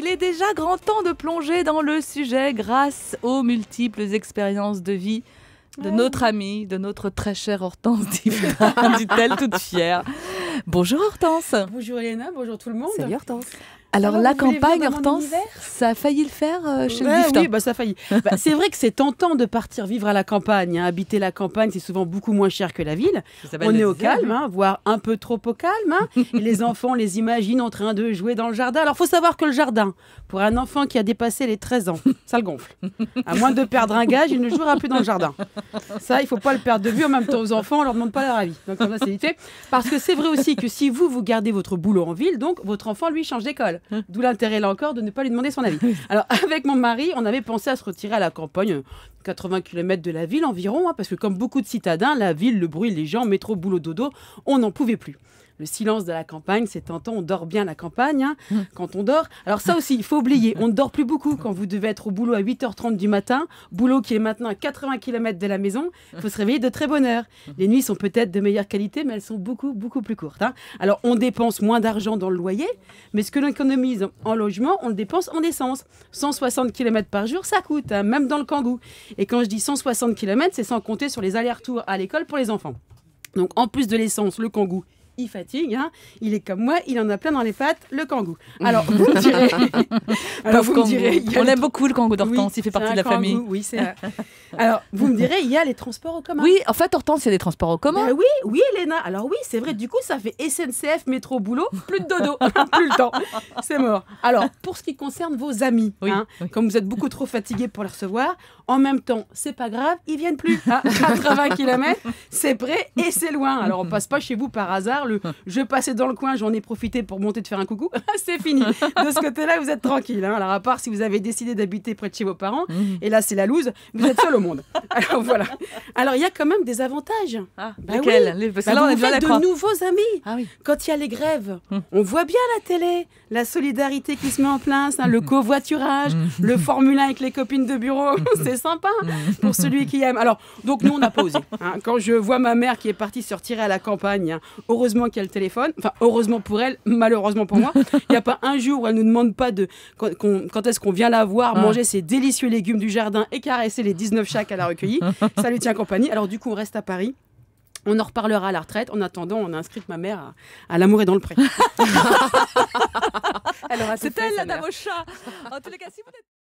est déjà grand temps de plonger dans le sujet grâce aux multiples expériences de vie de notre amie, de notre très chère Hortense Diffrin, dit-elle toute fière. Bonjour Hortense. Bonjour Elena, bonjour tout le monde. Salut Hortense. Alors la campagne, Hortense, ça a failli le faire chez le Diffrin. Oui, ça a failli. C'est vrai que c'est tentant de partir vivre à la campagne. Habiter la campagne, c'est souvent beaucoup moins cher que la ville. On est au calme, voire un peu trop au calme. Et les enfants, on les imagine en train de jouer dans le jardin. Alors, il faut savoir que le jardin, pour un enfant qui a dépassé les 13 ans, ça le gonfle. À moins de perdre un gage, il ne jouera plus dans le jardin. Ça, il ne faut pas le perdre de vue. En même temps, aux enfants, on ne leur demande pas leur avis. Donc, comme ça, c'est vite fait. Parce que c'est vrai aussi que si vous gardez votre boulot en ville, donc votre enfant, lui, change d'école. D'où l'intérêt, là encore, de ne pas lui demander son avis. Alors, avec mon mari, on avait pensé à se retirer à la campagne, 80 km de la ville environ, parce que comme beaucoup de citadins, la ville, le bruit, les gens, métro, boulot, dodo, on n'en pouvait plus. Le silence de la campagne, c'est tentant, on dort bien la campagne, quand on dort. Alors ça aussi, il faut oublier, on ne dort plus beaucoup quand vous devez être au boulot à 8h30 du matin, boulot qui est maintenant à 80 km de la maison, il faut se réveiller de très bonne heure. Les nuits sont peut-être de meilleure qualité, mais elles sont beaucoup, beaucoup plus courtes. Alors on dépense moins d'argent dans le loyer, mais ce que l'on économise en logement, on le dépense en essence. 160 km par jour, ça coûte, même dans le Kangoo. Et quand je dis 160 km, c'est sans compter sur les allers-retours à l'école pour les enfants. Donc en plus de l'essence, le Kangoo, il fatigue, il est comme moi, il en a plein dans les pattes, le Kangoo. Alors, vous me direz... on aime beaucoup le Kangoo d'Hortense, il fait partie de la famille. Oui, c'est vrai. Alors, vous me direz, il y a les transports en commun. Oui, en fait, Hortense, il y a des transports en commun. Oui, Elena. Alors oui, c'est vrai, du coup, ça fait SNCF, métro, boulot, plus de dodo, plus le temps. C'est mort. Alors, pour ce qui concerne vos amis, comme vous êtes beaucoup trop fatigués pour les recevoir, en même temps, c'est pas grave, ils viennent plus. 80 km, c'est près et c'est loin. Alors, on passe pas chez vous par hasard. Je passais dans le coin, j'en ai profité pour monter de faire un coucou. C'est fini. De ce côté-là, vous êtes tranquille. Alors, à part si vous avez décidé d'habiter près de chez vos parents, et là, c'est la loose, vous êtes seul au monde. Alors, voilà. Alors, il y a quand même des avantages. Lesquels? Parce que là, on est de nouveaux amis. Quand il y a les grèves, on voit bien la télé, la solidarité qui se met en place, le covoiturage, le Formule 1 avec les copines de bureau. C'est sympa pour celui qui aime. Alors, donc, nous, on n'a pas osé. Quand je vois ma mère qui est partie se retirer à la campagne, heureusement qu'il y a le téléphone. Enfin, heureusement pour elle, malheureusement pour moi. Il n'y a pas un jour où elle ne nous demande pas quand est-ce qu'on vient la voir, manger ses délicieux légumes du jardin et caresser les 19 chats qu'elle a recueillis. Ça lui tient compagnie. Alors, du coup, on reste à Paris. On en reparlera à la retraite. En attendant, on a inscrit ma mère à L'amour est dans le pré. C'est elle, la dame au chat. En tous les cas, si vous êtes...